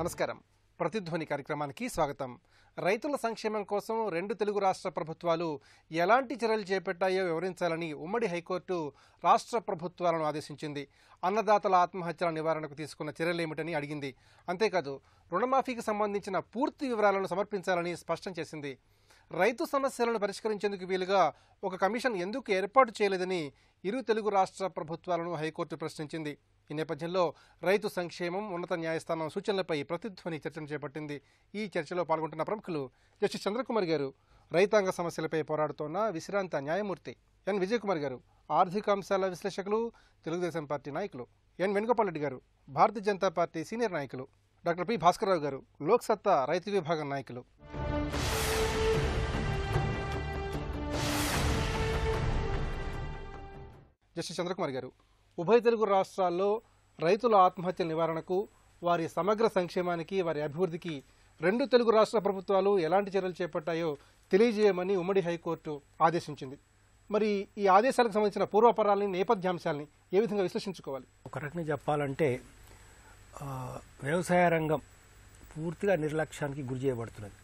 నమస్కారం. ప్రతిధ్వని కార్యక్రమానికి స్వాగతం. రైతుల సంక్షేమం కోసం రెండు తెలుగు రాష్ట్ర ప్రభుత్వాలు ఎలాంటి చర్యలు చేపట్టాయో వివరించాలని ఉమ్మడి హైకోర్టు రాష్ట్ర ప్రభుత్వాలను ఆదేశించింది. అన్నదాతల ఆత్మహత్యల నివారణకు తీసుకున్న చర్యలేమిటని అడిగింది. అంతేకాదు రుణమాఫీకి సంబంధించిన పూర్తి వివరాలను సమర్పించాలని స్పష్టం చేసింది. రైతు సమస్యలను పరిష్కరించేందుకు వీలుగా ఒక కమిషన్ ఎందుకు ఏర్పాటు చేయలేదని ఇరు తెలుగు రాష్ట్ర ప్రభుత్వాలను హైకోర్టు ప్రశ్నించింది. ఈ నేపథ్యంలో రైతు సంక్షేమం ఉన్నత న్యాయస్థానం సూచనలపై ప్రతిధ్వని చర్చను చేపట్టింది. ఈ చర్చలో పాల్గొంటున్న ప్రముఖులు జస్టిస్ చంద్రకుమార్ గారు, రైతాంగ సమస్యలపై పోరాడుతోన్న విశ్రాంత న్యాయమూర్తి ఎన్ విజయకుమార్ గారు, ఆర్థిక అంశాల విశ్లేషకులు, తెలుగుదేశం పార్టీ నాయకులు ఎన్ వేణుగోపాల్ రెడ్డి గారు, భారతీయ జనతా పార్టీ సీనియర్ నాయకులు డాక్టర్ పి భాస్కర్రావు గారు, లోక్సత్తా రైతు విభాగం నాయకులు. జస్టిస్ చంద్రకుమార్ గారు, ఉభయ తెలుగు రాష్ట్రాల్లో రైతుల ఆత్మహత్యల నివారణకు, వారి సమగ్ర సంక్షేమానికి, వారి అభివృద్ధికి రెండు తెలుగు రాష్ట్ర ప్రభుత్వాలు ఎలాంటి చర్యలు చేపట్టాయో తెలియజేయమని ఉమ్మడి హైకోర్టు ఆదేశించింది. మరి ఈ ఆదేశాలకు సంబంధించిన పూర్వపరాలని, నేపథ్యాంశాలని ఏ విధంగా విశ్లేషించుకోవాలి? ఒక రకంగా చెప్పాలంటే వ్యవసాయ రంగం పూర్తిగా నిర్లక్ష్యానికి గురి చేయబడుతున్నది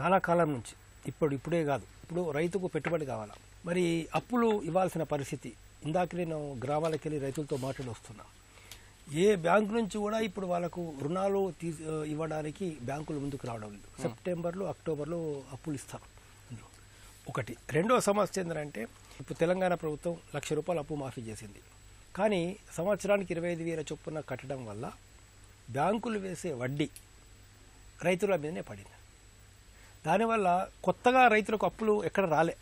చాలా కాలం నుంచి. ఇప్పుడే కాదు, ఇప్పుడు రైతుకు పెట్టుబడి కావాలా, మరి అప్పులు ఇవ్వాల్సిన పరిస్థితి. ఇందాక నేను గ్రామాలకు వెళ్ళి రైతులతో మాట్లాడి వస్తున్నా. ఏ బ్యాంకు నుంచి కూడా ఇప్పుడు వాళ్ళకు రుణాలు ఇవ్వడానికి బ్యాంకులు ముందుకు రావడం లేదు. సెప్టెంబర్లో, అక్టోబర్లో అప్పులు ఇస్తారు. అందులో ఒకటి. రెండో సమస్య ఏంటంటే, ఇప్పుడు తెలంగాణ ప్రభుత్వం ₹1,00,000 అప్పు మాఫీ చేసింది. కానీ సంవత్సరానికి 25,000 చొప్పున కట్టడం వల్ల బ్యాంకులు వేసే వడ్డీ రైతుల మీదనే పడింది. దానివల్ల కొత్తగా రైతులకు అప్పులు ఎక్కడ రాలే,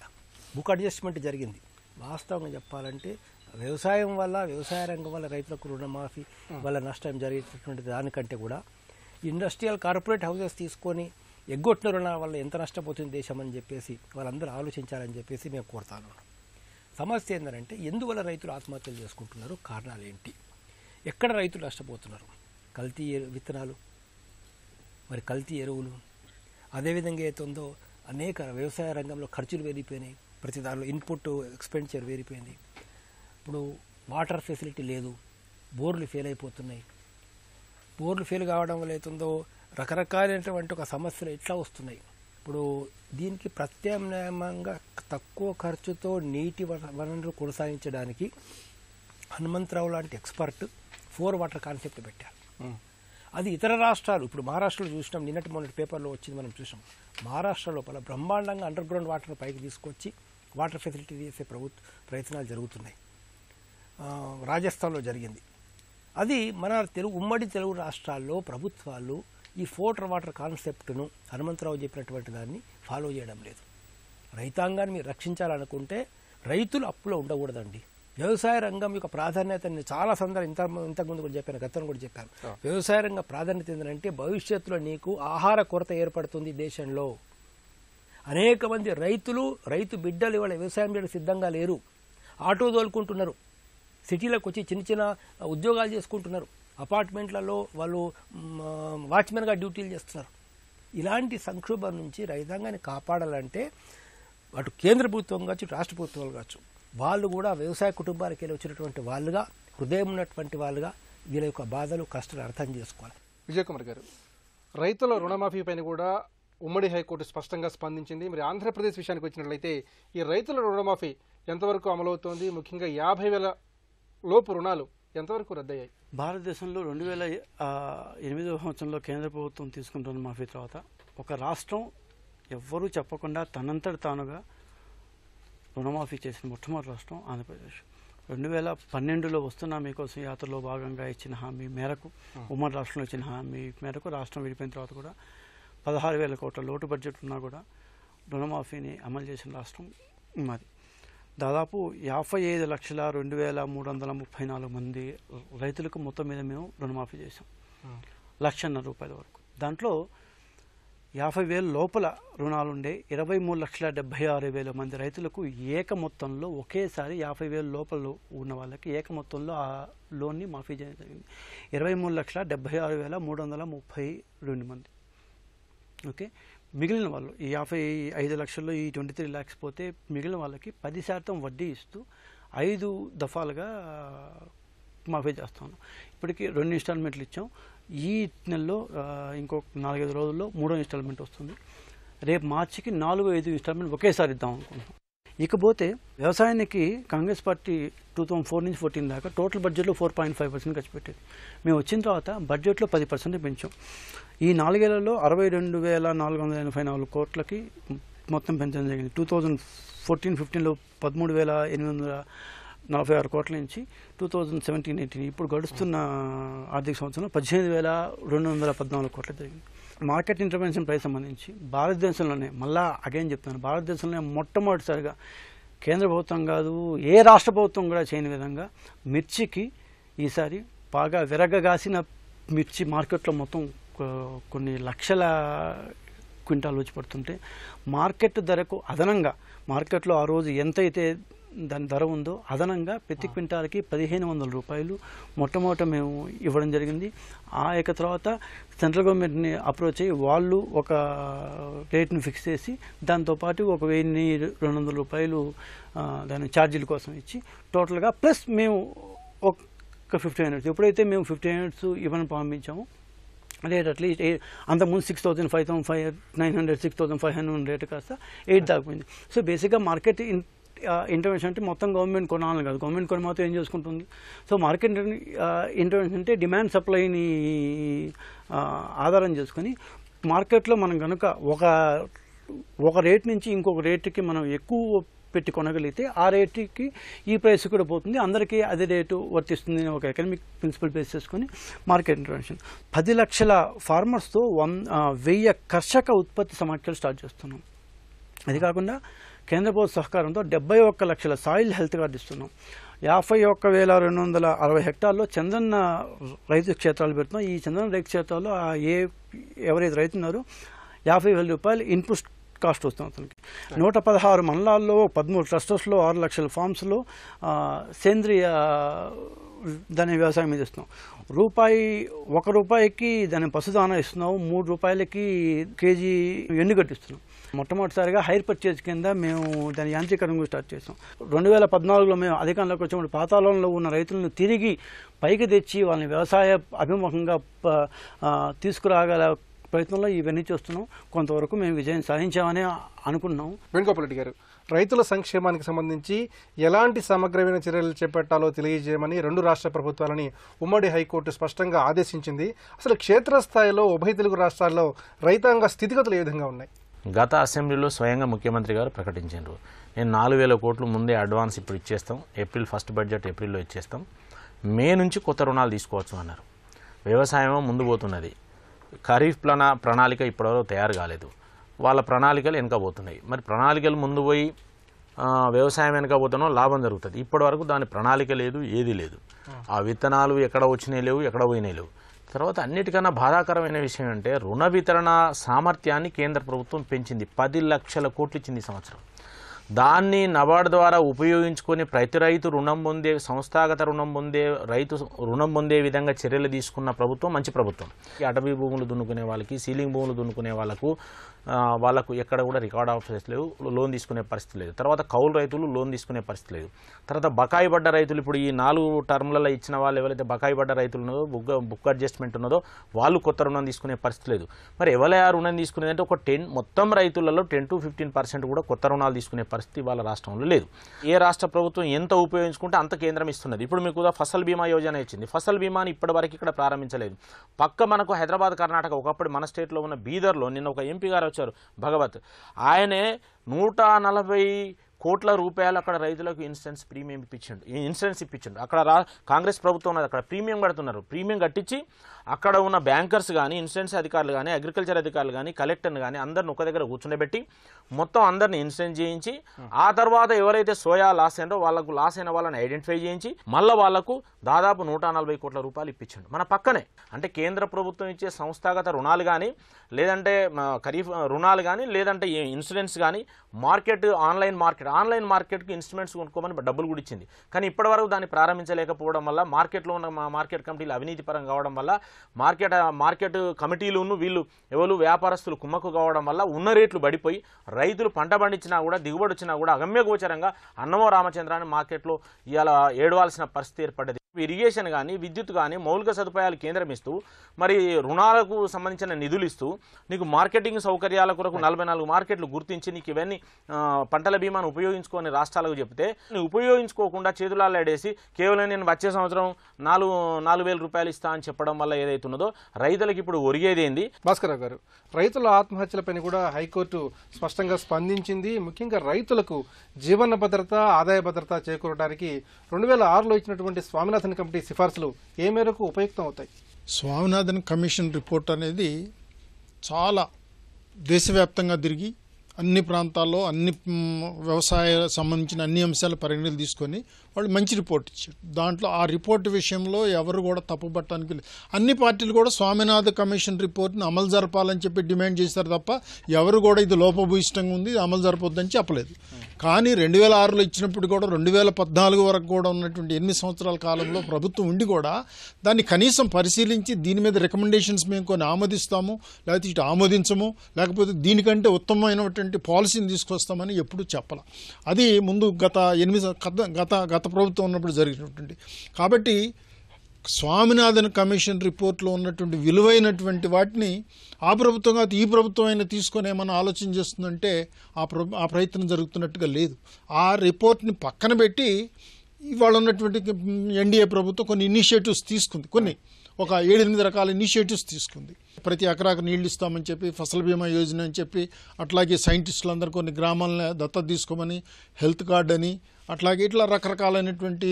బుక్ అడ్జస్ట్మెంట్ జరిగింది. వాస్తవంగా చెప్పాలంటే వ్యవసాయం వల్ల, వ్యవసాయ రంగం వల్ల రైతులకు రుణమాఫీ వల్ల నష్టం జరిగేటటువంటి దానికంటే కూడా ఇండస్ట్రియల్ కార్పొరేట్ హౌసెస్ తీసుకొని ఎగ్గొట్టిన రుణాల వల్ల ఎంత నష్టపోతుంది దేశం అని చెప్పేసి వాళ్ళందరూ ఆలోచించాలని చెప్పేసి మేము కోరుతాను. సమస్య ఏంటంటే, ఎందువల్ల రైతులు ఆత్మహత్యలు చేసుకుంటున్నారు, కారణాలు ఏంటి, ఎక్కడ రైతులు నష్టపోతున్నారు? కల్తీ విత్తనాలు, మరి కల్తీ ఎరువులు, అదేవిధంగా ఏతుందో అనేక వ్యవసాయ రంగంలో ఖర్చులు పెరిగిపోయినాయి. ప్రతి దానిలో ఇన్పుట్ ఎక్స్పెండిచర్ పెరిగిపోయింది. ఇప్పుడు వాటర్ ఫెసిలిటీ లేదు, బోర్లు ఫెయిల్ అయిపోతున్నాయి. బోర్లు ఫెయిల్ కావడం వల్ల అవుతుందో రకరకాలైనటువంటి ఒక సమస్యలు ఎట్లా వస్తున్నాయి. ఇప్పుడు దీనికి ప్రత్యామ్నాయంగా తక్కువ ఖర్చుతో నీటి వనరులు కొనసాగించడానికి హనుమంతరావు లాంటి ఎక్స్పర్ట్ 4 వాటర్ కాన్సెప్ట్ పెట్టారు. అది ఇతర రాష్ట్రాలు, ఇప్పుడు మహారాష్ట్రలో చూసినాం, మొన్నటి పేపర్లో వచ్చింది, మనం చూసాం. మహారాష్ట్ర లోపల బ్రహ్మాండంగా అండర్ గ్రౌండ్ వాటర్ పైకి తీసుకొచ్చి వాటర్ ఫెసిలిటీ చేసే ప్రయత్నాలు జరుగుతున్నాయి. రాజస్థాన్లో జరిగింది. అది మన ఉమ్మడి తెలుగు రాష్ట్రాల్లో ప్రభుత్వాలు ఈ 4 వాటర్ కాన్సెప్ట్ను హనుమంతరావు చెప్పినటువంటి దాన్ని ఫాలో చేయడం లేదు. రైతాంగాన్ని మీరు రక్షించాలనుకుంటే రైతులు అప్పులో ఉండకూడదండి. వ్యవసాయ రంగం యొక్క ప్రాధాన్యతని చాలా ఇంతకుముందు కూడా చెప్పాను, గతంలో కూడా చెప్పాను. వ్యవసాయ రంగ ప్రాధాన్యత ఏంటంటే, భవిష్యత్తులో నీకు ఆహార కొరత ఏర్పడుతుంది దేశంలో. అనేక మంది రైతు బిడ్డలు ఇవాళ వ్యవసాయం చేయడం సిద్ధంగా లేరు. ఆటో తోలుకుంటున్నారు, సిటీలకు వచ్చి చిన్న చిన్న ఉద్యోగాలు చేసుకుంటున్నారు, అపార్ట్మెంట్లలో వాళ్ళు వాచ్మెన్గా డ్యూటీలు చేస్తున్నారు. ఇలాంటి సంక్షోభం నుంచి రైతాంగాన్ని కాపాడాలంటే అటు కేంద్ర ప్రభుత్వం కావచ్చు, రాష్ట్ర ప్రభుత్వాలు కావచ్చు, వాళ్ళు కూడా వ్యవసాయ కుటుంబానికి వెళ్ళి వచ్చినటువంటి వాళ్ళుగా, హృదయం ఉన్నటువంటి వాళ్ళుగా వీళ్ళ యొక్క బాధలు, కష్టాలు అర్థం చేసుకోవాలి. విజయకుమార్ గారు, రైతుల రుణమాఫీ పైన కూడా ఉమ్మడి హైకోర్టు స్పష్టంగా స్పందించింది. మరి ఆంధ్రప్రదేశ్ విషయానికి వచ్చినట్లయితే ఈ రైతుల రుణమాఫీ ఎంతవరకు అమలవుతోంది? ముఖ్యంగా 50,000 లోపు రుణాలు ఎంతవరకు రద్దయ్యాయి? భారతదేశంలో 2008వ సంవత్సరంలో కేంద్ర ప్రభుత్వం తీసుకున్న రుణమాఫీ తర్వాత ఒక రాష్ట్రం ఎవ్వరూ చెప్పకుండా తనంతట తానుగా రుణమాఫీ చేసిన మొట్టమొదటి రాష్ట్రం ఆంధ్రప్రదేశ్. 2012లో వస్తున్న మీకోసం యాత్రలో భాగంగా ఇచ్చిన హామీ మేరకు, ఉమ్మడి రాష్ట్రంలో ఇచ్చిన హామీ మేరకు రాష్ట్రం విడిపోయిన తర్వాత కూడా 16,000 కోట్ల లోటు బడ్జెట్ ఉన్నా కూడా రుణమాఫీని అమలు చేసిన రాష్ట్రం మాది. దాదాపు 55,02,334 మంది రైతులకు మొత్తం మీద మేము రుణమాఫీ చేసాం, ₹1,00,000 వరకు. దాంట్లో 50,000 లోపల రుణాలుండే 23,76,000 మంది రైతులకు ఏక మొత్తంలో ఒకేసారి 50,000 లోపల ఉన్న వాళ్ళకి ఏక మొత్తంలో ఆ లోన్ని మాఫీ చేయడం జరిగింది. 23,76,332 మంది. ఓకే, మిగిలిన వాళ్ళు ఈ 55 లక్షల్లో ఈ 23 lakhs పోతే మిగిలిన వాళ్ళకి 10% వడ్డీ ఇస్తూ 5 దఫాలుగా మాఫీ చేస్తాను. ఇప్పటికీ 2 ఇన్స్టాల్మెంట్లు ఇచ్చాం. ఈ నెలలో ఇంకొక 4-5 రోజుల్లో 3వ ఇన్స్టాల్మెంట్ వస్తుంది. రేపు మార్చికి 4-5 ఇన్స్టాల్మెంట్ ఒకేసారి ఇద్దాం అనుకుంటున్నాం. ఇకపోతే వ్యవసాయానికి కాంగ్రెస్ పార్టీ 2004 నుంచి 14 దాకా టోటల్ బడ్జెట్లో 4.5% ఖర్చు పెట్టేది. మేము వచ్చిన తర్వాత బడ్జెట్లో 10% పెంచాం. ఈ 4 ఏళ్లలో 62,484 కోట్లకి మొత్తం పెంచడం జరిగింది. 2014-15లో 13,846 కోట్ల నుంచి 2017-18 ఇప్పుడు గడుస్తున్న ఆర్థిక సంవత్సరంలో 18,214 కోట్ల జరిగింది. మార్కెట్ ఇంటర్వెన్షన్ ప్రైస్ సంబంధించి భారతదేశంలోనే, మళ్ళా అగైన్ చెప్తున్నాను, భారతదేశంలోనే మొట్టమొదటిసారిగా కేంద్ర ప్రభుత్వం కాదు ఏ రాష్ట్ర ప్రభుత్వం కూడా చేయని విధంగా మిర్చికి ఈసారి బాగా విరగగాసిన మిర్చి మార్కెట్లో మొత్తం కొన్ని లక్షల క్వింటాలు వచ్చి పడుతుంటే మార్కెట్ ధరకు అదనంగా, మార్కెట్లో ఆ రోజు ఎంతైతే దాని ధర ఉందో అదనంగా ప్రతి క్వింటాల్కి 1,500 రూపాయలు మొట్టమొదట మేము ఇవ్వడం జరిగింది. ఆ యొక్క తర్వాత సెంట్రల్ గవర్నమెంట్ని అప్రోచ్ అయ్యి వాళ్ళు ఒక రేట్ని ఫిక్స్ చేసి దాంతోపాటు 1,200 రూపాయలు దాని ఛార్జీల కోసం ఇచ్చి టోటల్గా ప్లస్ మేము ఒక 50 యూనిట్స్, ఎప్పుడైతే మేము 50 యూనిట్స్ ఇవ్వని ప్రారంభించాము రేట్ అట్లీస్ట్ అంతకుముందు 6,000, 5,900, 6,500 రేటు కాస్త 8 దాకపోయింది. సో బేసిక్గా మార్కెట్ ఇంటర్వెన్షన్ అంటే మొత్తం గవర్నమెంట్ కొనాలని కాదు, గవర్నమెంట్ కొని మాత్రం ఏం చేసుకుంటుంది. సో మార్కెట్ ఇంటర్వెన్షన్ అంటే డిమాండ్ సప్లైని ఆధారం చేసుకొని మార్కెట్లో మనం కనుక ఒక రేట్ నుంచి ఇంకొక రేటుకి మనం ఎక్కువ పెట్టి కొనగలిగితే ఆ రేటుకి ఈ ప్రైస్ కూడా పోతుంది, అందరికీ అదే రేటు వర్తిస్తుంది అని ఒక ఎకనామిక్ ప్రిన్సిపల్ బేస్ చేసుకొని మార్కెట్ ఇంటర్వెన్షన్ 10 లక్షల ఫార్మర్స్తో 1000 కర్షక ఉత్పత్తి సమాఖ్యలు స్టార్ట్ చేస్తున్నాం. అది కాకుండా కేంద్ర ప్రభుత్వ సహకారంతో 71 లక్షల సాయిల్ హెల్త్ కార్డు ఇస్తున్నాం. 51,260 హెక్టార్లో చందన్న రైతు క్షేత్రాలు పెడుతున్నాం. ఈ చందన్న రైతు క్షేత్రాల్లో ఎవరైతే రైతున్నారో 50,000 రూపాయలు ఇన్పుట్ కాస్ట్ వస్తుంది అతనికి. 116 మండలాల్లో 13 క్లస్టర్స్లో 6 లక్షల ఫామ్స్లో సేంద్రియ దాని వ్యవసాయం మీద ఇస్తున్నాం. ₹1 దాని పశుదానా ఇస్తున్నాం, ₹3 కేజీ ఎండుగడ్డి ఇస్తున్నాం. మొట్టమొదటిసారిగా హైర్ పర్చేజ్ కింద మేము దాని యాంత్రీకరణ స్టార్ట్ చేసాం. 2014లో మేము అధికారంలోకి వచ్చినప్పుడు పాతాళంలో ఉన్న రైతులను తిరిగి పైకి తెచ్చి వాళ్ళని వ్యవసాయ అభిముఖంగా తీసుకురాగల ప్రయత్నంలో ఇవన్నీ చేస్తున్నాం. కొంతవరకు మేము విజయం సాధించామని అనుకున్నాం. వేణుగోపాల్ రెడ్డి గారు, రైతుల సంక్షేమానికి సంబంధించి ఎలాంటి సమగ్రమైన చర్యలు చేపట్టాలో తెలియజేయమని 2 రాష్ట్ర ప్రభుత్వాలని ఉమ్మడి హైకోర్టు స్పష్టంగా ఆదేశించింది. అసలు క్షేత్రస్థాయిలో ఉభయ తెలుగు రాష్ట్రాల్లో రైతాంగ స్థితిగతులు ఏ విధంగా ఉన్నాయి? గత అసెంబ్లీలో స్వయంగా ముఖ్యమంత్రి గారు ప్రకటించారు, నేను 4,000 కోట్లు ముందే అడ్వాన్స్ ఇప్పుడు ఇచ్చేస్తాం, ఏప్రిల్ ఫస్ట్ బడ్జెట్ ఏప్రిల్లో ఇచ్చేస్తాం, మే నుంచి కొత్త రుణాలు తీసుకోవచ్చు అన్నారు. వ్యవసాయం ముందు పోతున్నది, ఖరీఫ్ ప్రణాళిక ఇప్పటివరకు తయారు కాలేదు, వాళ్ళ ప్రణాళికలు వెనకపోతున్నాయి. మరి ప్రణాళికలు ముందు పోయి వ్యవసాయం వెనకపోతున్నాం లాభం జరుగుతుంది. ఇప్పటి వరకు దాని ప్రణాళిక లేదు, ఏది లేదు. ఆ విత్తనాలు ఎక్కడ వచ్చినాయి లేవు, ఎక్కడ పోయినాయి లేవు. తర్వాత అన్నిటికన్నా బాధాకరమైన విషయం అంటే రుణ వితరణ సామర్థ్యాన్ని కేంద్ర ప్రభుత్వం పెంచింది. 10 లక్షల కోట్లు ఇచ్చింది ఈ సంవత్సరం. దాన్ని నబార్డు ద్వారా ఉపయోగించుకొని ప్రతి రైతు రుణం పొందే, సంస్థాగత రుణం పొందే, రైతు రుణం పొందే విధంగా చర్యలు తీసుకున్న ప్రభుత్వం మంచి ప్రభుత్వం. అటవీ భూములు దున్నుకునే వాళ్ళకి, సీలింగ్ భూములు దున్నుకునే వాళ్ళకు ఎక్కడ కూడా రికార్డ్ ఆఫీసెస్ లేవు, లోన్ తీసుకునే పరిస్థితి లేదు. తర్వాత కౌలు రైతులు లోన్ తీసుకునే పరిస్థితి లేదు. తర్వాత బకాయి పడ్డ రైతులు, ఇప్పుడు ఈ 4 టర్మ్లలో ఇచ్చిన వాళ్ళు ఎవరైతే బకాయి పడ్డ రైతులు ఉన్నదో, బుక్ అడ్జస్ట్మెంట్ ఉన్నదో వాళ్ళు కొత్త రుణం తీసుకునే పరిస్థితి లేదు. మరి ఎవరైనా రుణం తీసుకునేదంటే ఒక మొత్తం రైతులలో 10 to 15% కూడా కొత్త రుణాలు తీసుకునే పరిస్థితి వాళ్ళ రాష్ట్రంలో లేదు. ఏ రాష్ట్ర ప్రభుత్వం ఎంత ఉపయోగించుకుంటే అంత కేంద్రం ఇస్తున్నది. ఇప్పుడు మీకు ఫసల్ బీమా యోజన ఇచ్చింది. ఫసల్ బీమాని ఇప్పటివరకు ఇక్కడ ప్రారంభించలేదు. పక్క మనకు హైదరాబాద్, కర్ణాటక, ఒకప్పుడు మన స్టేట్లో ఉన్న బీదర్లో నిన్న ఒక ఎంపీ గారు వచ్చారు, భగవత్. ఆయనే 140 కోట్ల రూపాయలు అక్కడ రైతులకు ఇన్సూరెన్స్ ప్రీమియం ఇప్పించండు. అక్కడ కాంగ్రెస్ ప్రభుత్వం ఉన్నది, అక్కడ ప్రీమియం కడుతున్నారు. ప్రీమియం కట్టించి అక్కడ ఉన్న బ్యాంకర్స్ కానీ, ఇన్సూరెన్స్ అధికారులు కానీ, అగ్రికల్చర్ అధికారులు కానీ, కలెక్టర్ని కానీ అందరిని ఒక దగ్గర కూర్చుండబెట్టి మొత్తం అందరిని ఇన్సూరెన్స్ చేయించి ఆ తర్వాత ఎవరైతే సోయా లాస్ అయినో వాళ్ళకు లాస్ అయిన వాళ్ళని ఐడెంటిఫై చేయించి మళ్ళీ వాళ్లకు దాదాపు 140 కోట్ల రూపాయలు ఇప్పించండు మన పక్కనే. అంటే కేంద్ర ప్రభుత్వం ఇచ్చే సంస్థాగత రుణాలు కానీ, లేదంటే ఖరీఫ్ రుణాలు కానీ, లేదంటే ఇన్సూరెన్స్ కానీ, ఆన్లైన్ మార్కెట్కి ఇన్స్ట్రుమెంట్స్ కొనుక్కోమని డబ్బులు కూడా ఇచ్చింది. కానీ ఇప్పటివరకు దాన్ని ప్రారంభించలేకపోవడం వల్ల, మార్కెట్లో ఉన్న మార్కెట్ కమిటీలు అవినీతిపరం కావడం వల్ల, మార్కెట్ కమిటీలును వీళ్ళు ఎవరు వ్యాపారస్తులు కుమ్మక్కు కావడం వల్ల ఉన్న రేట్లు పడిపోయి రైతులు పంట పండించినా కూడా, దిగుబడి వచ్చినా కూడా అగమ్యగోచరంగా అన్నమో రామచంద్రాన్ని మార్కెట్లో ఇవాళ ఏడవాల్సిన పరిస్థితి ఏర్పడ్డది. ఇరిగేషన్ కానీ విద్యుత్ కానీ మౌలిక సదుపాయాలు కేంద్రం ఇస్తూ మరి రుణాలకు సంబంధించిన నిధులు ఇస్తూ నీకు మార్కెటింగ్ సౌకర్యాల కొరకు 44 మార్కెట్లు గుర్తించి నీకు ఇవన్నీ పంటల బీమాను ఉపయోగించుకొని రాష్ట్రాలకు చెప్తే నువ్వు ఉపయోగించుకోకుండా చేతులాడేసి కేవలం నేను వచ్చే సంవత్సరం 4,000 రూపాయలు ఇస్తా అని చెప్పడం వల్ల ఏదైతున్నదో రైతులకు ఇప్పుడు ఒరిగేది ఏంది? భాస్కర్ గారు, రైతుల ఆత్మహత్యలపైన కూడా హైకోర్టు స్పష్టంగా స్పందించింది. ముఖ్యంగా రైతులకు జీవన భద్రత, ఆదాయ భద్రత చేకూరడానికి 2006లో ఇచ్చినటువంటి స్వామినాథన్ కమిటీ సిఫార్సులు ఏ మేరకు ఉపయుక్తం అవుతాయి? స్వామినాథన్ కమిషన్ రిపోర్ట్ అనేది చాలా దేశవ్యాప్తంగా తిరిగి అన్ని ప్రాంతాల్లో అన్ని వ్యవసాయ సంబంధించిన అన్ని అంశాలు పరిగణలు తీసుకొని వాళ్ళు మంచి రిపోర్ట్ ఇచ్చారు. దాంట్లో ఆ రిపోర్ట్ విషయంలో ఎవరు కూడా తప్పుపట్టడానికి లేదు. అన్ని పార్టీలు కూడా స్వామినాథన్ కమిషన్ రిపోర్ట్ని అమలు జరపాలని చెప్పి డిమాండ్ చేశారు తప్ప ఎవరు కూడా ఇది లోపభూయిష్టంగా ఉంది, అమలు జరపొద్దని చెప్పలేదు. కానీ 2006లో ఇచ్చినప్పుడు కూడా 2014 వరకు కూడా ఉన్నటువంటి 8 సంవత్సరాల కాలంలో ప్రభుత్వం ఉండి కూడా దాన్ని కనీసం పరిశీలించి దీని మీద రికమెండేషన్స్ మేము కొన్ని ఆమోదిస్తాము, లేకపోతే ఇటు ఆమోదించము, లేకపోతే దీనికంటే ఉత్తమమైనటువంటి పాలసీని తీసుకొస్తామని ఎప్పుడూ చెప్పాల. అది ముందు గత ప్రభుత్వం ఉన్నప్పుడు జరిగినటువంటి. కాబట్టి స్వామినాథన్ కమిషన్ రిపోర్ట్లో ఉన్నటువంటి విలువైనటువంటి వాటిని ఆ ప్రభుత్వం కాదు ఈ ప్రభుత్వం అయినా తీసుకొని ఏమన్నా ఆలోచన చేస్తుందంటే ఆ ప్రయత్నం జరుగుతున్నట్టుగా లేదు. ఆ రిపోర్ట్ని పక్కన పెట్టి ఇవాళ ఉన్నటువంటి ఎన్డీఏ ప్రభుత్వం కొన్ని ఇనిషియేటివ్స్ తీసుకుంది, ఒక 7-8 రకాల ఇనిషియేటివ్స్ తీసుకుంది. ప్రతి ఎకరాకు నీళ్లు ఇస్తామని చెప్పి, ఫసల్ బీమా యోజన అని చెప్పి, అట్లాగే సైంటిస్టులందరూ కొన్ని గ్రామాలను దత్తత తీసుకోమని, హెల్త్ కార్డ్ అని, అట్లాగే ఇట్లా రకరకాలైనటువంటి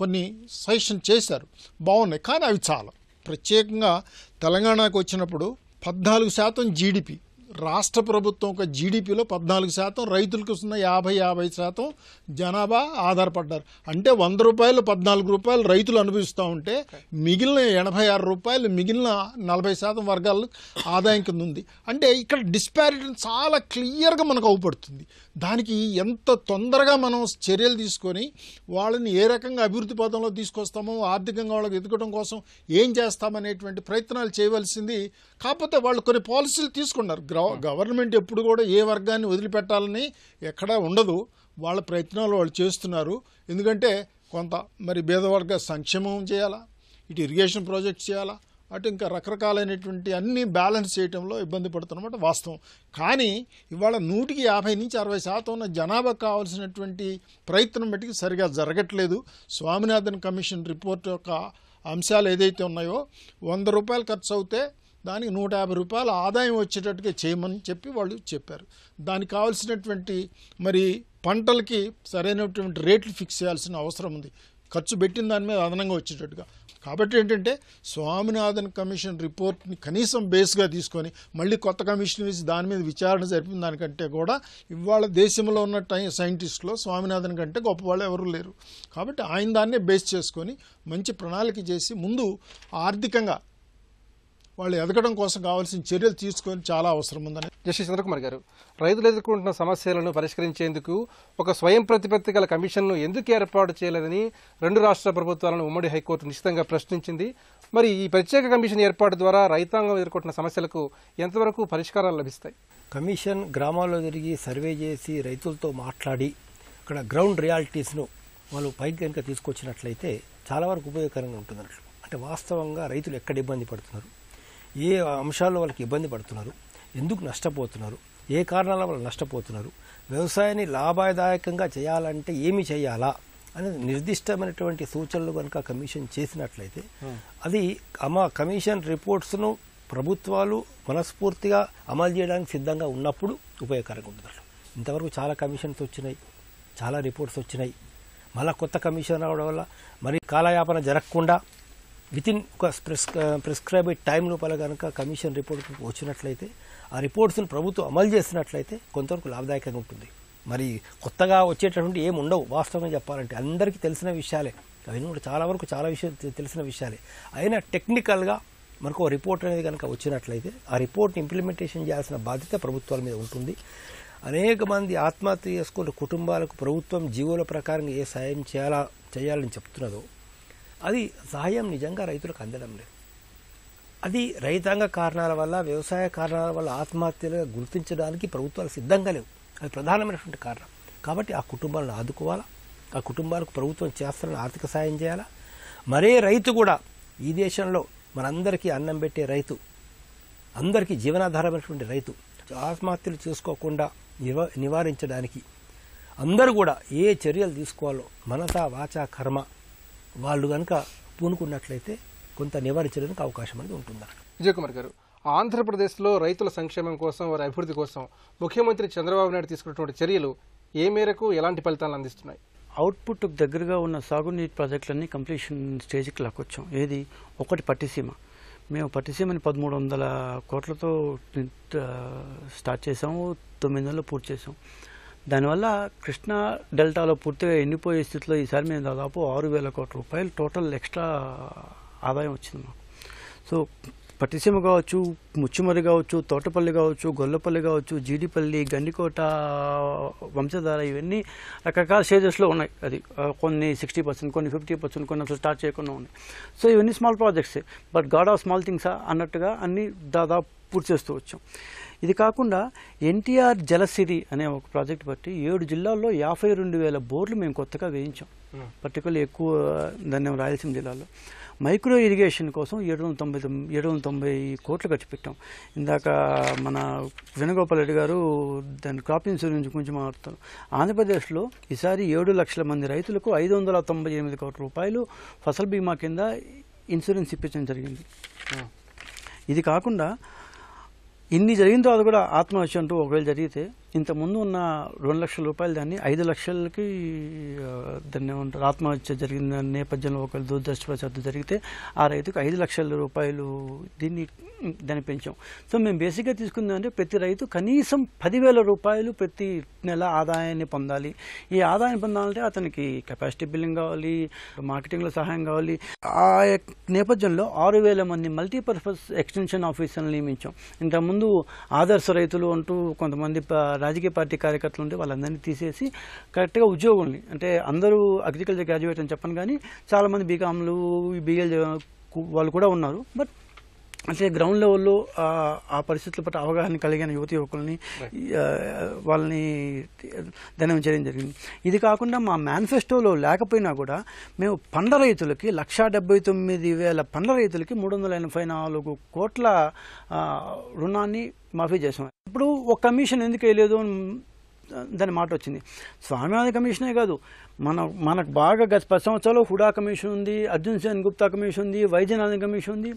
కొన్ని సజెషన్ చేశారు, బాగున్నాయి. కానీ అవి చాలా ప్రత్యేకంగా తెలంగాణకు వచ్చినప్పుడు 14% జీడిపి, రాష్ట్ర ప్రభుత్వం ఒక జీడిపిలో 14%, రైతులకు ఉన్న 50% జనాభా ఆధారపడ్డారు. అంటే 100 రూపాయలు 14 రూపాయలు రైతులు అనుభవిస్తూ ఉంటే మిగిలిన 86 రూపాయలు మిగిలిన 40% వర్గాలు ఆదాయం కింద ఉంది. అంటే ఇక్కడ డిస్పారిటీ చాలా క్లియర్గా మనకు అవుపడుతుంది. దానికి ఎంత తొందరగా మనం చర్యలు తీసుకొని వాళ్ళని ఏ రకంగా అభివృద్ధి పదంలో తీసుకొస్తామో, ఆర్థికంగా వాళ్ళకి ఎదగడం కోసం ఏం చేస్తామనేటువంటి ప్రయత్నాలు చేయవలసింది. కాకపోతే వాళ్ళు కొన్ని పాలసీలు తీసుకున్నారు. గవర్నమెంట్ ఎప్పుడు కూడా ఏ వర్గాన్ని వదిలిపెట్టాలని ఎక్కడా ఉండదు. వాళ్ళ ప్రయత్నాలు వాళ్ళు చేస్తున్నారు. ఎందుకంటే కొంత మరి పేదవర్గ సంక్షేమం చేయాలా, ఇటు ఇరిగేషన్ ప్రాజెక్ట్స్ చేయాలా, అటు ఇంకా రకరకాలైనటువంటి అన్ని బ్యాలెన్స్ చేయడంలో ఇబ్బంది పడుతున్నమాట వాస్తవం. కానీ ఇవాళ 150 నుంచి 60% ఉన్న జనాభా కావాల్సినటువంటి ప్రయత్నం బట్టి సరిగా జరగట్లేదు. స్వామినాథన్ కమిషన్ రిపోర్ట్ యొక్క అంశాలు ఏదైతే ఉన్నాయో 100 రూపాయలు ఖర్చు అవుతే దానికి 150 రూపాయల ఆదాయం వచ్చేటట్టుగా చేయమని చెప్పి వాళ్ళు చెప్పారు. దానికి కావాల్సినటువంటి మరి పంటలకి సరైనటువంటి రేట్లు ఫిక్స్ చేయాల్సిన అవసరం ఉంది, ఖర్చు పెట్టిన దాని మీద అదనంగా వచ్చేటట్టుగా. కాబట్టి ఏంటంటే స్వామినాథన్ కమిషన్ రిపోర్ట్ని కనీసం బేస్గా తీసుకొని మళ్ళీ కొత్త కమిషన్ వేసి దాని మీద విచారణ జరిపిన దానికంటే కూడా ఇవాళ దేశంలో ఉన్న సైంటిస్టులో స్వామినాథన్ కంటే గొప్ప వాళ్ళు ఎవరు లేరు. కాబట్టి ఆయన దాన్నే బేస్ చేసుకొని మంచి ప్రణాళిక చేసి ముందు ఆర్థికంగా వాళ్ళు ఎదగడం కోసం కావాల్సిన చర్యలు తీసుకొని చాలా అవసరం ఉందని. జస్టిస్ చంద్రకుమార్ గారు, రైతులు ఎదుర్కొంటున్న సమస్యలను పరిష్కరించేందుకు ఒక స్వయం ప్రతిపత్తి గల కమిషన్ను ఎందుకు ఏర్పాటు చేయలేదని 2 రాష్ట్ర ప్రభుత్వాలను ఉమ్మడి హైకోర్టు నిశ్చితంగా ప్రశ్నించింది. మరి ఈ ప్రత్యేక కమిషన్ ఏర్పాటు ద్వారా రైతాంగం ఎదుర్కొంటున్న సమస్యలకు ఎంతవరకు పరిష్కారాలు లభిస్తాయి? కమిషన్ గ్రామాల్లో తిరిగి సర్వే చేసి రైతులతో మాట్లాడి అక్కడ గ్రౌండ్ రియాలిటీస్ను వాళ్ళు పైకి కనుక తీసుకొచ్చినట్లయితే చాలా వరకు ఉపయోగకరంగా ఉంటుందన్నట్లు. అంటే వాస్తవంగా రైతులు ఎక్కడ ఇబ్బంది పడుతున్నారు, ఏ అంశాల్లో వాళ్ళకి ఇబ్బంది పడుతున్నారు, ఎందుకు నష్టపోతున్నారు, ఏ కారణాల వల్ల నష్టపోతున్నారు, వ్యవసాయాన్ని లాభదాయకంగా చేయాలంటే ఏమి చేయాలా అనేది నిర్దిష్టమైనటువంటి సూచనలు కనుక కమిషన్ చేసినట్లయితే అది కమిషన్ రిపోర్ట్స్ను ప్రభుత్వాలు మనస్ఫూర్తిగా అమలు చేయడానికి సిద్ధంగా ఉన్నప్పుడు ఉపయోగకరంగా ఉంటుంది. ఇంతవరకు చాలా కమిషన్స్ వచ్చినాయి, చాలా రిపోర్ట్స్ వచ్చినాయి. మళ్ళీ కొత్త కమిషన్ రావడం వల్ల మరి కాలయాపన జరగకుండా వితిన్ ఒక ప్రిస్క్రైబ్డ్ టైం లోపల కనుక కమిషన్ రిపోర్ట్ వచ్చినట్లయితే ఆ రిపోర్ట్స్ని ప్రభుత్వం అమలు చేసినట్లయితే కొంతవరకు లాభదాయకంగా ఉంటుంది. మరి కొత్తగా వచ్చేటటువంటి ఏమి ఉండవు. వాస్తవంగా చెప్పాలంటే అందరికీ తెలిసిన విషయాలే, అవన్నీ కూడా చాలా వరకు చాలా తెలిసిన విషయాలే. అయినా టెక్నికల్గా మనకు రిపోర్ట్ అనేది కనుక వచ్చినట్లయితే ఆ రిపోర్ట్ని ఇంప్లిమెంటేషన్ చేయాల్సిన బాధ్యత ప్రభుత్వాల మీద ఉంటుంది. అనేక మంది ఆత్మహత్య చేసుకున్న కుటుంబాలకు ప్రభుత్వం జీవోల ప్రకారంగా ఏ సాయం చేయాలని చెప్తున్నదో అది సహాయం నిజంగా రైతులకు అందడం లేదు. అది రైతాంగ కారణాల వల్ల, వ్యవసాయ కారణాల వల్ల ఆత్మహత్యలుగా గుర్తించడానికి ప్రభుత్వాలు సిద్ధంగా లేవు. అది ప్రధానమైనటువంటి కారణం. కాబట్టి ఆ కుటుంబాలను ఆదుకోవాలా, ఆ కుటుంబాలకు ప్రభుత్వం చేస్తున్న ఆర్థిక సాయం చేయాలా, మరే రైతు కూడా ఈ దేశంలో మనందరికీ అన్నం పెట్టే రైతు, అందరికీ జీవనాధారమైనటువంటి రైతు ఆత్మహత్యలు చేసుకోకుండా నివారించడానికి అందరూ కూడా ఏ చర్యలు తీసుకోవాలో మనసా వాచా కర్మ వాళ్ళు కనుక పూనుకున్నట్లయితే కొంత నివారించడానికి అవకాశం అనేది ఉంటుంది. విజయ్ కుమార్ గారు, ఆంధ్రప్రదేశ్లో రైతుల సంక్షేమం కోసం, వారి అభివృద్ధి కోసం ముఖ్యమంత్రి చంద్రబాబు నాయుడు తీసుకున్నటువంటి చర్యలు ఏ మేరకు ఎలాంటి ఫలితాలను అందిస్తున్నాయి? అవుట్పుట్ దగ్గరగా ఉన్న సాగునీటి ప్రాజెక్టులన్నీ కంప్లీషన్ స్టేజ్కి లాక్కొచ్చాం. ఏది ఒకటి పట్టిసీమ. మేము పట్టిసీమని 1300 కోట్లతో స్టార్ట్ చేసాము, 9 నెలల్లో పూర్తి చేసాం. దానివల్ల కృష్ణా డెల్టాలో పూర్తిగా ఎండిపోయే స్థితిలో ఈసారి మేము దాదాపు 6,000 కోట్ల రూపాయలు టోటల్ ఎక్స్ట్రా ఆదాయం వచ్చింది మాకు. సో పట్టిసీమ కావచ్చు, ముచ్చుమరి కావచ్చు, తోటపల్లి కావచ్చు, గొల్లపల్లి కావచ్చు, జీడిపల్లి, గండికోట, వంశధార, ఇవన్నీ రకరకాల స్టేజెస్లో ఉన్నాయి. అది కొన్ని 60%, కొన్ని 50%, కొన్ని అసలు స్టార్ట్ చేయకుండా ఉన్నాయి. సో ఇవన్నీ స్మాల్ ప్రాజెక్ట్సే, బట్ గాడ్ ఆఫ్ స్మాల్ థింగ్సా అన్నట్టుగా అన్నీ దాదాపు పూర్తి చేస్తూ వచ్చాం. ఇది కాకుండా ఎన్టీఆర్ జలసిరి అనే ఒక ప్రాజెక్ట్ బట్టి 7 జిల్లాల్లో 52,000 బోర్లు మేము కొత్తగా వేయించాం. పర్టికులర్లీ ఎక్కువ ధాన్యం రాయలసీమ జిల్లాలో. మైక్రో ఇరిగేషన్ కోసం 790 కోట్లు ఖర్చు పెట్టాం. ఇందాక మన వేణుగోపాల్ రెడ్డి గారు దాని క్రాప్ ఇన్సూరెన్స్ గురించి మాట్లాడుతారు. ఆంధ్రప్రదేశ్లో ఈసారి 7 లక్షల మంది రైతులకు 598 కోట్ల రూపాయలు ఫసల్ బీమా కింద ఇన్సూరెన్స్ ఇప్పించడం జరిగింది. ఇది కాకుండా ఇన్ని జరిగిన తర్వాత కూడా ఆత్మహత్య అంటూ ఒకవేళ జరిగితే ఇంతకుముందు ఉన్న 2 లక్షల రూపాయలు దాన్ని 5 లక్షలకి దాన్ని ఏమంటారు ఆత్మహత్య జరిగిన నేపథ్యంలో ఒకవేళ దురదృష్టవశాత్తు జరిగితే ఆ రైతుకు 5 లక్షల రూపాయలు దాన్ని పెంచాం. సో మేము బేసిక్గా తీసుకుందంటే ప్రతి రైతు కనీసం 10,000 రూపాయలు ప్రతి నెల ఆదాయాన్ని పొందాలి. ఈ ఆదాయం పొందాలంటే అతనికి కెపాసిటీ బిల్డింగ్ కావాలి, మార్కెటింగ్లో సహాయం కావాలి. ఆ నేపథ్యంలో 6,000 మంది మల్టీపర్పస్ ఎక్స్టెన్షన్ ఆఫీసర్లు నియమించాం. ఇంతకుముందు ఆదర్శ రైతులు అంటూ కొంతమంది రాజకీయ పార్టీ కార్యకర్తలు ఉంటే వాళ్ళందరినీ తీసేసి కరెక్ట్గా ఉద్యోగుల్ని, అంటే అందరూ అగ్రికల్చర్ గ్రాడ్యుయేట్ అని చెప్పను కానీ చాలామంది బీకామ్లు, బీఎల్ వాళ్ళు కూడా ఉన్నారు. బట్ అంటే గ్రౌండ్ లెవెల్లో ఆ పరిస్థితుల పట్ల అవగాహన కలిగిన యువతి యువకుల్ని వాళ్ళని ధనం చేయడం జరిగింది. ఇది కాకుండా మా మేనిఫెస్టోలో లేకపోయినా కూడా మేము పండ్ల రైతులకి 1,79,000 పండ్ల రైతులకి 384 కోట్ల రుణాన్ని మాఫీ చేసాం. ఇప్పుడు ఒక కమిషన్ ఎందుకు వేయలేదు దాని మాట వచ్చింది. స్వామినాథన్ కమిషనే కాదు, మనకు బాగా గత 10 సంవత్సరాలు హుడా కమిషన్ ఉంది, అర్జున్ సేన్ గుప్తా కమిషన్ ఉంది, వైద్యనాథన్ కమిషన్ ఉంది.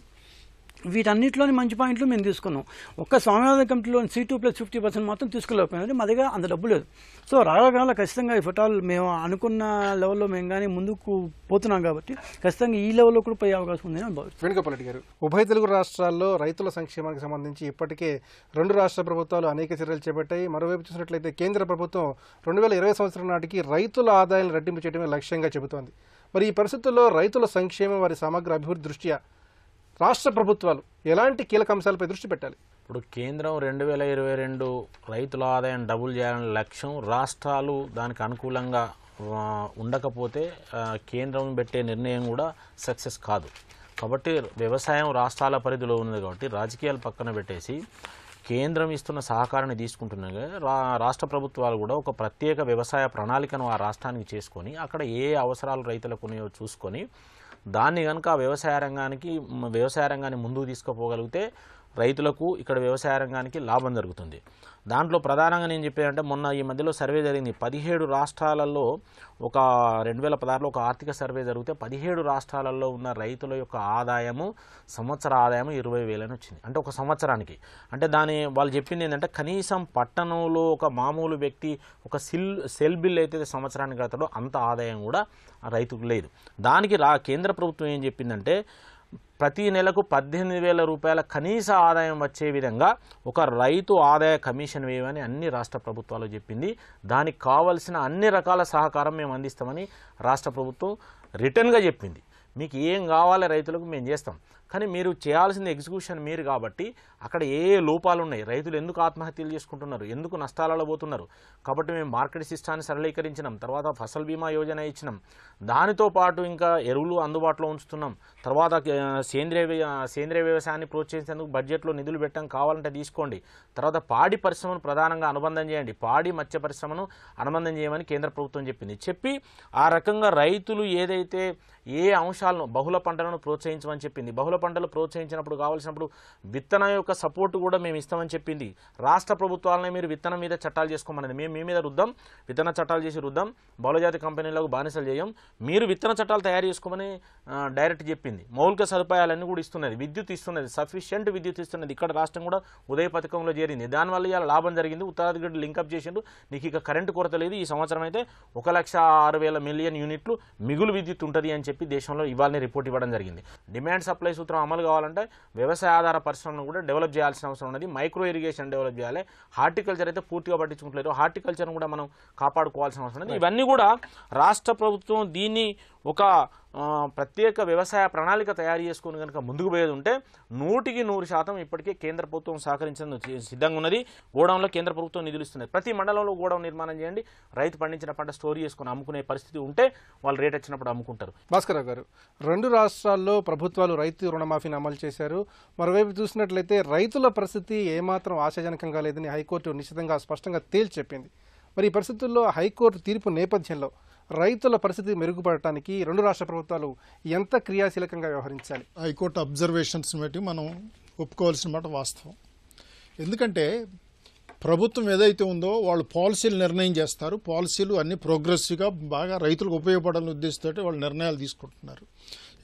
వీటన్నిటిలోని మంచి పాయింట్లు మేము తీసుకున్నాం. ఒక్క స్వామినాథన్ కమిటీలో C2+50% మాత్రం తీసుకోలేకపోయినది. మా దగ్గర అంత డబ్బు లేదు. సో రాగల ఖచ్చితంగా ఈ ఫోటాల్ మేము అనుకున్న లెవెల్లో మేము కానీ ముందుకు పోతున్నాం కాబట్టి ఖచ్చితంగా ఈ లెవెల్లో కూడా పోయే అవకాశం ఉందని అని భావిస్తున్నాను. వేణుగోపాల్ రెడ్డి గారు, ఉభయ తెలుగు రాష్ట్రాల్లో రైతుల సంక్షేమానికి సంబంధించి ఇప్పటికే 2 రాష్ట్ర ప్రభుత్వాలు అనేక చర్యలు చేపట్టాయి. మరోవైపు చూసినట్లయితే కేంద్ర ప్రభుత్వం 2020 సంవత్సరం నాటికి రైతుల ఆదాయాన్ని రెట్టింపు చేయడమే లక్ష్యంగా చెబుతోంది. మరి ఈ పరిస్థితుల్లో రైతుల సంక్షేమం, వారి సమగ్ర అభివృద్ధి దృష్ట్యా రాష్ట్ర ప్రభుత్వాలు ఎలాంటి కీలక అంశాలపై దృష్టి పెట్టాలి? ఇప్పుడు కేంద్రం 2022 రైతుల ఆదాయం డబుల్ చేయాలనే లక్ష్యం, రాష్ట్రాలు దానికి అనుకూలంగా ఉండకపోతే కేంద్రం పెట్టే నిర్ణయం కూడా సక్సెస్ కాదు. కాబట్టి వ్యవసాయం రాష్ట్రాల పరిధిలో ఉన్నది కాబట్టి రాజకీయాలు పక్కన పెట్టేసి కేంద్రం ఇస్తున్న సహకారాన్ని తీసుకుంటున్నాగా రాష్ట్ర ప్రభుత్వాలు కూడా ఒక ప్రత్యేక వ్యవసాయ ప్రణాళికను ఆ రాష్ట్రానికి చేసుకొని అక్కడ ఏ అవసరాలు రైతులకు ఉన్నాయో చూసుకొని దాన్ని కనుక వ్యవసాయ రంగాన్ని ముందుకు తీసుకుపోగలిగితే రైతులకు ఇక్కడ వ్యవసాయ రంగానికి లాభం జరుగుతుంది. దాంట్లో ప్రధానంగా నేను చెప్పేదంటే మొన్న ఈ మధ్యలో సర్వే జరిగింది. 17 రాష్ట్రాలలో ఒక 2016లో ఒక ఆర్థిక సర్వే జరిగితే 17 రాష్ట్రాలలో ఉన్న రైతుల యొక్క ఆదాయము సంవత్సర ఆదాయం 20,000 వచ్చింది. అంటే ఒక సంవత్సరానికి. అంటే వాళ్ళు చెప్పింది ఏంటంటే కనీసం పట్టణంలో ఒక మామూలు వ్యక్తి ఒక సెల్ బిల్ అయితే సంవత్సరానికి కడతాడో అంత ఆదాయం కూడా రైతుకు లేదు. దానికి కేంద్ర ప్రభుత్వం ఏం చెప్పిందంటే ప్రతి నెలకు 18,000 రూపాయల కనీస ఆదాయం వచ్చే విధంగా ఒక రైతు ఆదాయ కమిషన్ వేయమని అన్ని రాష్ట్ర ప్రభుత్వాలు చెప్పింది. దానికి కావలసిన అన్ని రకాల సహకారం మేము అందిస్తామని రాష్ట్ర ప్రభుత్వం రిటర్న్గా చెప్పింది. మీకు ఏం కావాలి రైతులకు మేము చేస్తాం, కానీ మీరు చేయాల్సిన ఎగ్జిక్యూషన్ మీరు కాబట్టి అక్కడ ఏ లోపాలు ఉన్నాయి, రైతులు ఎందుకు ఆత్మహత్యలు చేసుకుంటున్నారు, ఎందుకు నష్టాలలో పోతున్నారు. కాబట్టి మేము మార్కెట్ సిస్టాన్ని సరళీకరించినాం, తర్వాత ఫసల్ బీమా యోజన ఇచ్చినాం, దానితో పాటు ఇంకా ఎరువులు అందుబాటులో ఉంచుతున్నాం, తర్వాత సేంద్రియ వ్యవసాయాన్ని ప్రోత్సహించేందుకు బడ్జెట్లో నిధులు పెట్టాం, కావాలంటే తీసుకోండి, తర్వాత పాడి పరిశ్రమను ప్రధానంగా అనుబంధం చేయండి, పాడి మత్స్య పరిశ్రమను అనుబంధం చేయమని కేంద్ర ప్రభుత్వం చెప్పి ఆ రకంగా రైతులు ఏదైతే ఏ అంశాలు అంశాలను బహుళ పంటలను ప్రోత్సహించమని చెప్పింది. బహుళ పంటలు ప్రోత్సహించినప్పుడు కావాల్సినప్పుడు విత్తనం యొక్క సపోర్టు కూడా మేము ఇస్తామని చెప్పింది. రాష్ట్ర ప్రభుత్వాలనే మీరు విత్తనం మీద చట్టాలు చేసుకోమన్నది. మేము మీ మీద రుద్దాం, విత్తన చట్టాలు చేసి రుద్దాం, బహుళజాతి కంపెనీలకు బానిసలు చేయం, మీరు విత్తన చట్టాలు తయారు చేసుకోమని డైరెక్ట్ చెప్పింది. మౌలిక సదుపాయాలన్నీ కూడా ఇస్తున్నది, విద్యుత్ ఇస్తున్నది, సఫిషియెంట్ విద్యుత్ ఇస్తున్నది. ఇక్కడ రాష్ట్రం కూడా ఉదయ పథకంలో చేరింది. దానివల్ల ఇలా లాభం జరిగింది. ఉత్తరాది గ్రిడ్ లింకప్ చేసిండు, నీకు ఇక కరెంటు కొరత లేదు. ఈ సంవత్సరం అయితే 1,06,000 మిలియన్ యూనిట్లు మిగులు విద్యుత్ ఉంటుంది అని చెప్పి దేశంలో ఇవాళనే రిపోర్ట్ ఇవ్వడం జరిగింది. డిమాండ్ సప్లై సూత్రం అమలు కావాలంటే వ్యవసాయ ఆధార పరిశ్రమను కూడా డెవలప్ చేయాల్సిన అవసరం ఉన్నది. మైక్రో ఇరిగేషన్ డెవలప్ చేయాలి. హార్టికల్చర్ అయితే పూర్తిగా పట్టించుకుంటలేదు. హార్టికల్చర్ను కూడా మనం కాపాడుకోవాల్సిన అవసరం ఉంది. ఇవన్నీ కూడా రాష్ట్ర ప్రభుత్వం దీన్ని ఒక ప్రత్యేక వ్యవసాయ ప్రణాళిక తయారు చేసుకుని కనుక ముందుకు పోయేది ఉంటే 100% ఇప్పటికే కేంద్ర ప్రభుత్వం సహకరించేందుకు సిద్ధంగా ఉన్నది. గోడౌన్లో కేంద్ర ప్రభుత్వం నిధులు ఇస్తున్నది. ప్రతి మండలంలో గోడౌన్ నిర్మాణం చేయండి. రైతు పండించిన పంట స్టోర్ చేసుకుని అమ్ముకునే పరిస్థితి ఉంటే వాళ్ళు రేట్ వచ్చినప్పుడు అమ్ముకుంటారు. భాస్కర్ గారు, 2 రాష్ట్రాల్లో ప్రభుత్వాలు రైతు రుణమాఫీని అమలు చేశారు. మరోవైపు చూసినట్లయితే రైతుల పరిస్థితి ఏమాత్రం ఆశాజనకంగా లేదని హైకోర్టు నిశ్చితంగా స్పష్టంగా తేల్చి చెప్పింది. మరి ఈ పరిస్థితుల్లో హైకోర్టు తీర్పు నేపథ్యంలో రైతుల పరిస్థితి మెరుగుపడటానికి 2 రాష్ట్ర ప్రభుత్వాలు ఎంత క్రియాశీలకంగా వ్యవహరించాలి? హైకోర్టు అబ్జర్వేషన్స్ బట్టి మనం ఒప్పుకోవాల్సిన మాట వాస్తవం. ఎందుకంటే ప్రభుత్వం ఏదైతే ఉందో వాళ్ళు పాలసీలు నిర్ణయం చేస్తారు. పాలసీలు అన్ని ప్రోగ్రెసివ్గా బాగా రైతులకు ఉపయోగపడాలని ఉద్దేశంతో వాళ్ళు నిర్ణయాలు తీసుకుంటున్నారు.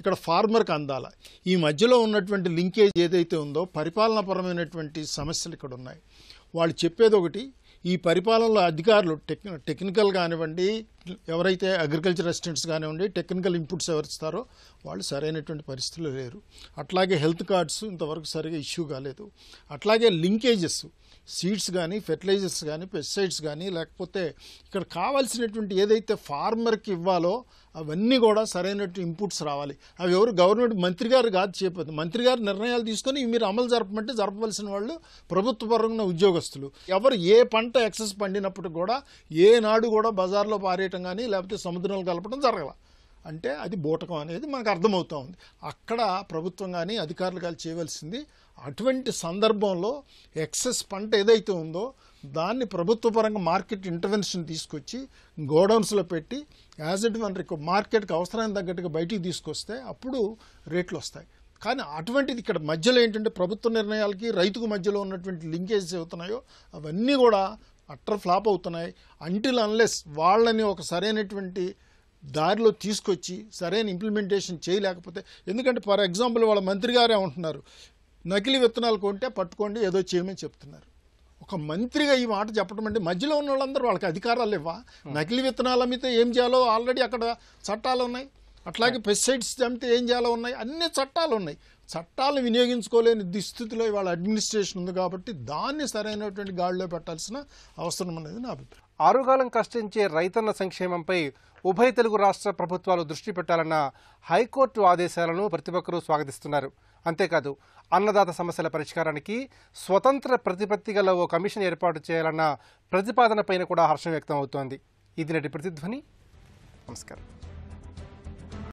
ఇక్కడ ఫార్మర్కి అందాల. ఈ మధ్యలో ఉన్నటువంటి లింకేజ్ ఏదైతే ఉందో పరిపాలనాపరమైనటువంటి సమస్యలు ఇక్కడ ఉన్నాయి. వాళ్ళు చెప్పేది ఒకటి, ఈ పరిపాలనలో అధికారులు టెక్నికల్ కానివ్వండి, ఎవరైతే అగ్రికల్చర్ అసిస్టెంట్స్ కానివ్వండి, టెక్నికల్ ఇన్పుట్స్ ఎవరిస్తారో వాళ్ళు సరైనటువంటి పరిస్థితులు లేరు. అట్లాగే హెల్త్ కార్డ్స్ ఇంతవరకు సరిగా ఇష్యూ కాలేదు. అట్లాగే లింకేజెస్, సీడ్స్ కానీ, ఫెర్టిలైజర్స్ కానీ, పెస్టిసైడ్స్ కానీ, లేకపోతే ఇక్కడ కావాల్సినటువంటి ఏదైతే ఫార్మర్కి ఇవ్వాలో అవన్నీ కూడా సరైనటువంటి ఇన్పుట్స్ రావాలి. అవి ఎవరు గవర్నమెంట్ మంత్రి గారు కాదు చెప్పదు. మంత్రి గారు నిర్ణయాలు తీసుకొని మీరు అమలు జరపమంటే జరపవలసిన వాళ్ళు ప్రభుత్వపరంగా ఉద్యోగస్తులు. ఎవరు ఏ పంట ఎక్సెస్ పండినప్పుడు కూడా ఏనాడు కూడా బజార్లో పారేయటం కానీ లేకపోతే సముద్రంలో కలపడం జరగల. అంటే అది బూటకం అనేది మనకు అర్థమవుతూ ఉంది. అక్కడ ప్రభుత్వం కానీ అధికారులు కానీ చేయవలసింది, అటువంటి సందర్భంలో ఎక్సెస్ పంట ఏదైతే ఉందో దాన్ని ప్రభుత్వపరంగా మార్కెట్ ఇంటర్వెన్షన్ తీసుకొచ్చి గోడౌన్స్లో పెట్టి యాజ్ ఇట్ వన్ మార్కెట్కి అవసరానికి తగ్గట్టుగా బయటికి తీసుకొస్తే అప్పుడు రేట్లు వస్తాయి. కానీ అటువంటిది ఇక్కడ మధ్యలో ఏంటంటే ప్రభుత్వ నిర్ణయాలకి రైతుకు మధ్యలో ఉన్నటువంటి లింకేజెస్ అవుతున్నాయో అవన్నీ కూడా అట్టర్ ఫ్లాప్ అవుతున్నాయి. అంటిల్ అన్లెస్ వాళ్ళని ఒక సరైనటువంటి దారిలో తీసుకొచ్చి సరైన ఇంప్లిమెంటేషన్ చేయలేకపోతే, ఎందుకంటే ఫర్ ఎగ్జాంపుల్ వాళ్ళ మంత్రి గారే ఉంటున్నారు, నకిలీ విత్తనాలు కొంటే పట్టుకోండి ఏదో చేయమని చెప్తున్నారు. ఒక మంత్రిగా ఈ మాట చెప్పడం అంటే మధ్యలో ఉన్న వాళ్ళందరూ వాళ్ళకి అధికారాలు ఇవ్వా? నకిలీ విత్తనాలు అమ్మితే ఏం చేయాలో ఆల్రెడీ అక్కడ చట్టాలు ఉన్నాయి. అట్లాగే పెస్టిసైడ్స్ అమ్మితే ఏం చేయాలో ఉన్నాయి. అన్ని చట్టాలు ఉన్నాయి. చట్టాలను వినియోగించుకోలేని దుస్థితిలో ఇవాళ అడ్మినిస్ట్రేషన్ ఉంది. కాబట్టి దాన్ని సరైనటువంటి గాడిలో పెట్టాల్సిన అవసరం అనేది నా అభిప్రాయం. ఆరుగాలం కష్టించే రైతన్న సంక్షేమంపై ఉభయ తెలుగు రాష్ట్ర ప్రభుత్వాలు దృష్టి పెట్టాలన్న హైకోర్టు ఆదేశాలను ప్రతి ఒక్కరూ స్వాగతిస్తున్నారు. అంతేకాదు అన్నదాత సమస్యల పరిష్కారానికి స్వతంత్ర ప్రతిపత్తి గల ఓ కమిషన్ ఏర్పాటు చేయాలన్న ప్రతిపాదనపైన కూడా హర్షం వ్యక్తం అవుతోంది. ఇది నేటి ప్రతిధ్వని. నమస్కారం.